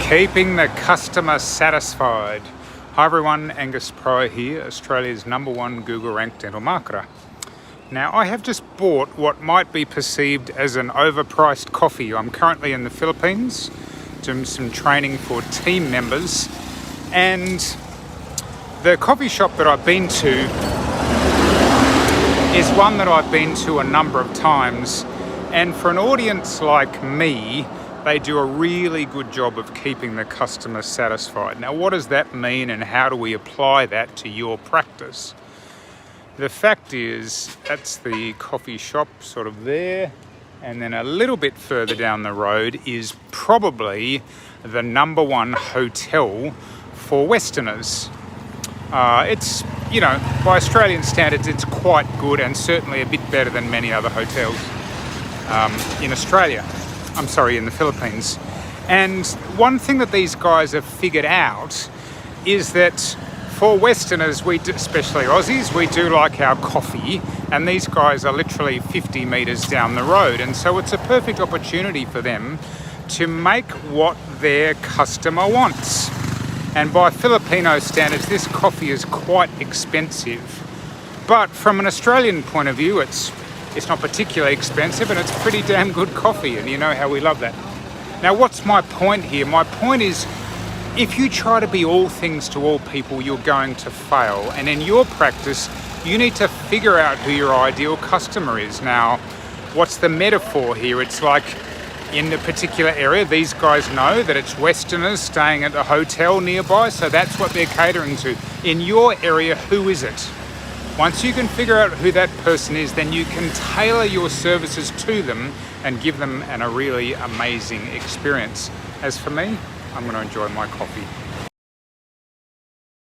Keeping the customer satisfied. Hi everyone, Angus Pryor here, Australia's #1 Google ranked dental marketer. Now I have just bought what might be perceived as an overpriced coffee. I'm currently in the Philippines doing some training for team members, and the coffee shop that I've been to is one that I've been to a number of times, and for an audience like me, they do a really good job of keeping the customer satisfied. Now, what does that mean and how do we apply that to your practice? The fact is, that's the coffee shop sort of there, and then a little bit further down the road is probably the #1 hotel for Westerners. It's, by Australian standards, it's quite good and certainly a bit better than many other hotels in Australia. In the Philippines. And one thing that these guys have figured out is that for Westerners, especially Aussies, we do like our coffee, and these guys are literally 50 meters down the road. And so it's a perfect opportunity for them to make what their customer wants. And by Filipino standards, this coffee is quite expensive. But from an Australian point of view, it's not particularly expensive, and it's pretty damn good coffee, and you know how we love that. Now, what's my point here? My point is, if you try to be all things to all people, you're going to fail. And in your practice, you need to figure out who your ideal customer is. Now, what's the metaphor here? It's like in the particular area, these guys know that it's Westerners staying at a hotel nearby, so that's what they're catering to. In your area, who is it? Once you can figure out who that person is, then you can tailor your services to them and give them a really amazing experience. As for me, I'm going to enjoy my coffee.